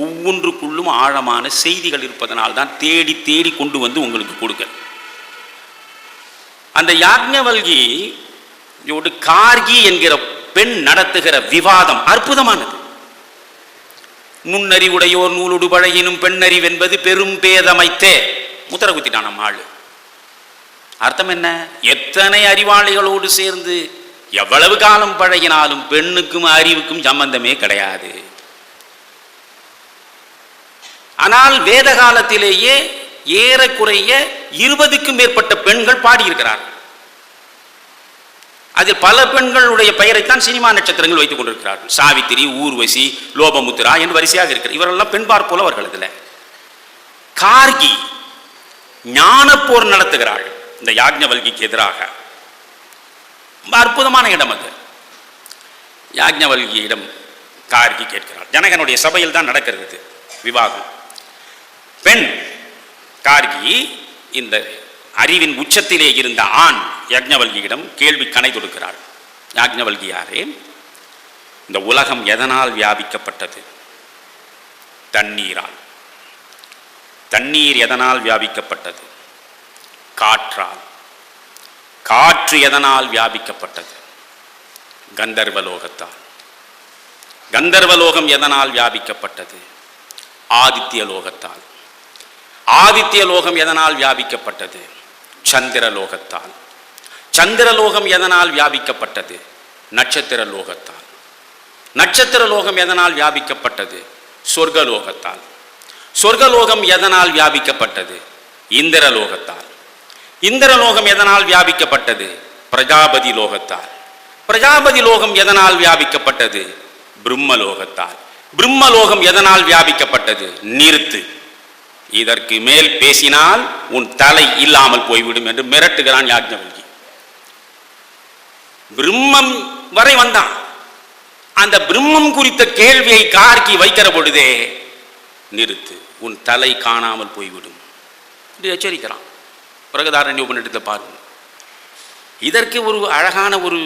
ஒவ்வொன்றுக்குள்ளும் ஆழமான செய்திகள் இருப்பதனால் தான் தேடி தேடி கொண்டு வந்து உங்களுக்கு கொடுக்க. அந்த யாக்ஞவல்கி கார்கி என்கிற பெண் நடத்துகிற விவாதம் அற்புதமானது. நுண்ணறிவுடையோர் நூலுடு பழகினும் பெண்ணறிவு என்பது பெரும் பேதமைத்தே முத்திர குத்திட்டான் நம்ம ஆளு. அர்த்தம் என்ன? எத்தனை அறிவாளிகளோடு சேர்ந்து எவ்வளவு காலம் பழகினாலும் பெண்ணுக்கும் அறிவுக்கும் சம்பந்தமே கிடையாது. ஆனால் வேத காலத்திலேயே ஏறக்குறைய 20க்கும் மேற்பட்ட பெண்கள் பாடியிருக்கிறார்கள். அதில் பல பெண்களுடைய பெயரைத்தான் சினிமா நட்சத்திரங்கள் வைத்துக் கொண்டிருக்கிறார்கள். சாவித்திரி, ஊர்வசி, லோபமுத்ரா என்று வரிசையாக இருக்கிறார். இவரெல்லாம் பெண் பார்ப்போல அவர்கள். இதில் கார்கி ஞானப்போர் நடத்துகிறாள் இந்த யாக்ஞவல்கிக்கு எதிராக. அற்புதமான இடம் அது. யாக்ஞவல்கியிடம் கார்கி கேட்கிறார். ஜனகனுடைய சபையில் தான் நடக்கிறது விவாதம். பெண் கார்கி இந்த அறிவின் உச்சத்திலே இருந்த ஆண் யாக்ஞவல்கியிடம் கேள்வி கணை தொடுக்கிறார். யாக்ஞவல்கியாரே, இந்த உலகம் எதனால் வியாபிக்கப்பட்டது? தண்ணீரால். தண்ணீர் எதனால் வியாபிக்கப்பட்டது? காற்றால். காற்று எதனால் வியாபிக்கப்பட்டது? கந்தர்வலோகத்தால். கந்தர்வலோகம் எதனால் வியாபிக்கப்பட்டது? ஆதித்ய லோகத்தால். ஆதித்ய லோகம் எதனால் வியாபிக்கப்பட்டது? சந்திரலோகத்தால். சந்திரலோகம் எதனால் வியாபிக்கப்பட்டது? நட்சத்திர லோகத்தால். நட்சத்திர லோகம் எதனால் வியாபிக்கப்பட்டது? சொர்க்கலோகத்தால். சொர்க்கலோகம் எதனால் வியாபிக்கப்பட்டது? இந்திரலோகத்தால். இந்திரலோகம் எதனால் வியாபிக்கப்பட்டது? பிரஜாபதி லோகத்தால். பிரஜாபதி லோகம் எதனால் வியாபிக்கப்பட்டது? பிரம்மலோகத்தால். பிரம்மலோகம் எதனால் வியாபிக்கப்பட்டது? நிறுத்து, இதற்கு மேல் பேசினால் உன் தலை இல்லாமல் போய்விடும் என்று மிரட்டுகிறான் யாக்ஞவல்கி. பிரம்மம் வரை வந்தான். அந்த பிரம்மம் குறித்த கேள்வியை கார்கி வைக்கிற பொழுதே நிறுத்து, உன் தலை காணாமல் போய்விடும் என்று எச்சரிக்கிறான். பிரகதாரண்ய உபநிடத்தில் பாருங்க. இதற்கு ஒரு அழகான ஒரு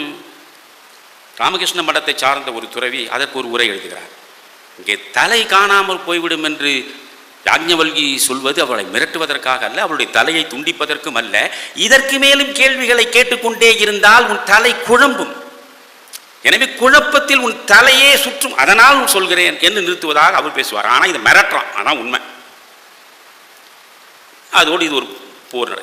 ராமகிருஷ்ண மடத்தை சார்ந்த ஒரு துறவி அதற்கு ஒரு உரை எழுதுகிறார். இங்கே தலை காணாமல் போய்விடும் என்று யாக்ஞவல்கி சொல்வது அவளை மிரட்டுவதற்காக அல்ல, அவளுடைய தலையை துண்டிப்பதற்கும் அல்ல. இதற்கு மேலும் கேள்விகளை கேட்டுக்கொண்டே இருந்தால் உன் தலை குழம்பும். எனவே குழப்பத்தில் உன் தலையே சுற்றும், அதனால் சொல்கிறேன் என்று நிறுத்துவதாக அவர் பேசுவார். ஆனால் இதை மிரட்டுறான். ஆனால் உண்மை. அதோடு இது ஒரு போர்.